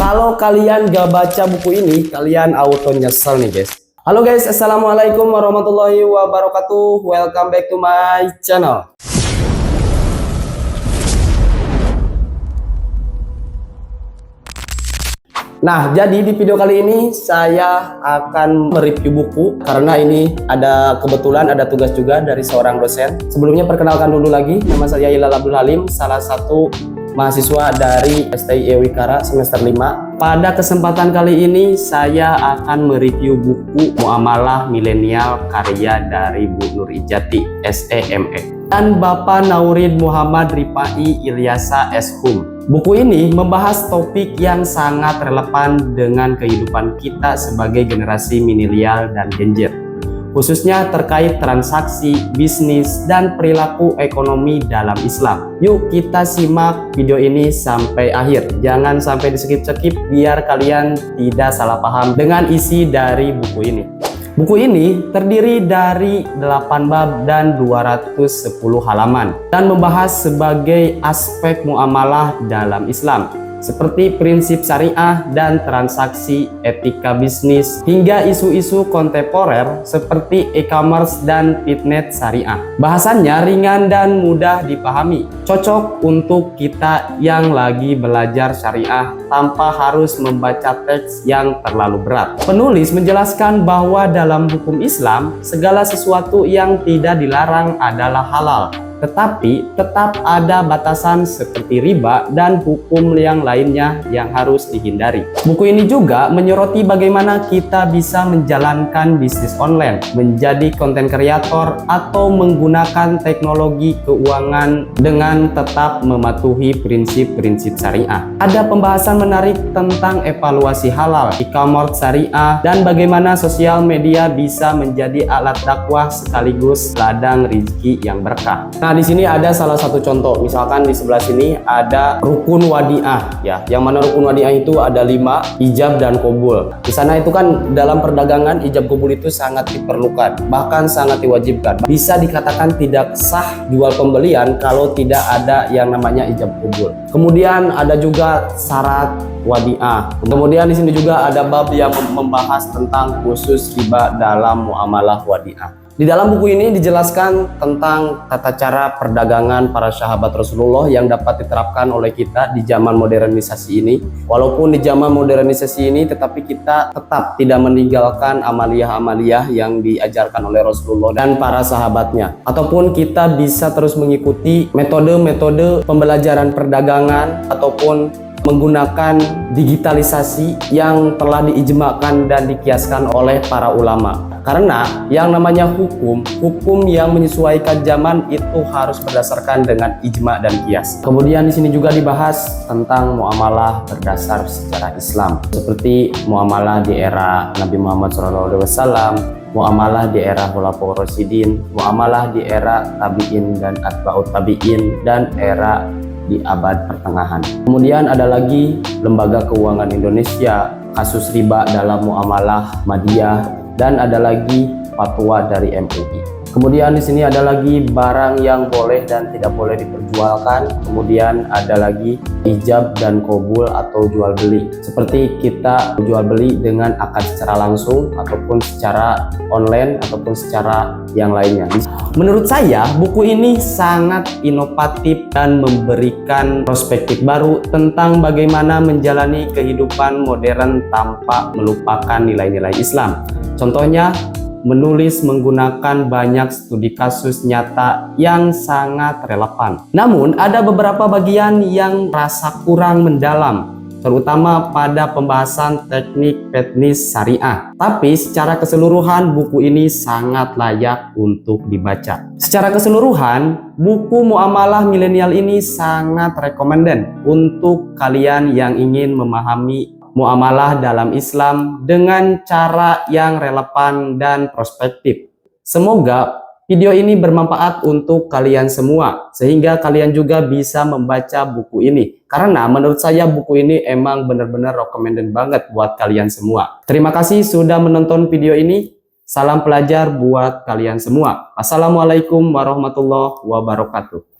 Kalau kalian gak baca buku ini, kalian auto nyesel nih guys. Halo guys, assalamualaikum warahmatullahi wabarakatuh. Welcome back to my channel. Nah, jadi di video kali ini saya akan mereview buku karena ini ada kebetulan ada tugas juga dari seorang dosen. Sebelumnya perkenalkan dulu lagi, nama saya Ilal Abdul Halim, salah satu mahasiswa dari STI Wikara semester 5. Pada kesempatan kali ini saya akan mereview buku Muamalah Milenial karya dari Bu Nur Ijati, SEME, dan Bapak Naurid Muhammad Rifai Ilyasa Eshum. Buku ini membahas topik yang sangat relevan dengan kehidupan kita sebagai generasi milenial dan Gen Z, khususnya terkait transaksi, bisnis, dan perilaku ekonomi dalam Islam. Yuk kita simak video ini sampai akhir. Jangan sampai di skip-skip biar kalian tidak salah paham dengan isi dari buku ini. Buku ini terdiri dari 8 bab dan 210 halaman dan membahas sebagai aspek muamalah dalam Islam, seperti prinsip syariah dan transaksi, etika bisnis, hingga isu-isu kontemporer seperti e-commerce dan fitness syariah. Bahasannya ringan dan mudah dipahami, cocok untuk kita yang lagi belajar syariah tanpa harus membaca teks yang terlalu berat. Penulis menjelaskan bahwa dalam hukum Islam, segala sesuatu yang tidak dilarang adalah halal, tetapi tetap ada batasan seperti riba dan hukum yang lainnya yang harus dihindari. Buku ini juga menyoroti bagaimana kita bisa menjalankan bisnis online, menjadi konten kreator, atau menggunakan teknologi keuangan dengan tetap mematuhi prinsip-prinsip syariah. Ada pembahasan menarik tentang evaluasi halal, e-commerce syariah, dan bagaimana sosial media bisa menjadi alat dakwah sekaligus ladang rezeki yang berkah. Nah, di sini ada salah satu contoh. Misalkan di sebelah sini ada rukun wadiah, ya. Yang mana rukun wadiah itu ada 5, ijab dan qabul. Di sana itu kan dalam perdagangan ijab qabul itu sangat diperlukan, bahkan sangat diwajibkan. Bisa dikatakan tidak sah jual pembelian kalau tidak ada yang namanya ijab qabul. Kemudian ada juga syarat wadiah. Kemudian di sini juga ada bab yang membahas tentang khusus riba dalam muamalah wadiah. Di dalam buku ini dijelaskan tentang tata cara perdagangan para sahabat Rasulullah yang dapat diterapkan oleh kita di zaman modernisasi ini. Walaupun di zaman modernisasi ini, tetapi kita tetap tidak meninggalkan amaliyah-amaliyah yang diajarkan oleh Rasulullah dan para sahabatnya. Ataupun kita bisa terus mengikuti metode-metode pembelajaran perdagangan ataupun menggunakan digitalisasi yang telah diijmakan dan dikiaskan oleh para ulama. Karena yang namanya hukum yang menyesuaikan zaman itu harus berdasarkan dengan ijma dan kias. Kemudian di sini juga dibahas tentang muamalah berdasar sejarah Islam, seperti muamalah di era Nabi Muhammad SAW, muamalah di era Khulafaur Rasyidin, muamalah di era tabi'in dan atba'ut tabi'in, dan era di abad pertengahan. Kemudian ada lagi Lembaga Keuangan Indonesia, kasus riba dalam muamalah Madiyah, dan ada lagi fatwa dari MUI. Kemudian di sini ada lagi barang yang boleh dan tidak boleh diperjualkan. Kemudian ada lagi ijab dan qabul atau jual beli. Seperti kita jual beli dengan akad secara langsung ataupun secara online ataupun secara yang lainnya. Menurut saya buku ini sangat inovatif dan memberikan perspektif baru tentang bagaimana menjalani kehidupan modern tanpa melupakan nilai-nilai Islam. Contohnya, menulis menggunakan banyak studi kasus nyata yang sangat relevan. Namun, ada beberapa bagian yang rasa kurang mendalam, terutama pada pembahasan teknik teknis syariah. Tapi secara keseluruhan buku ini sangat layak untuk dibaca. Secara keseluruhan, buku Muamalah Milenial ini sangat recommended untuk kalian yang ingin memahami muamalah dalam Islam dengan cara yang relevan dan prospektif. Semoga video ini bermanfaat untuk kalian semua, sehingga kalian juga bisa membaca buku ini. Karena menurut saya buku ini emang benar-benar recommended banget buat kalian semua. Terima kasih sudah menonton video ini. Salam pelajar buat kalian semua. Assalamualaikum warahmatullahi wabarakatuh.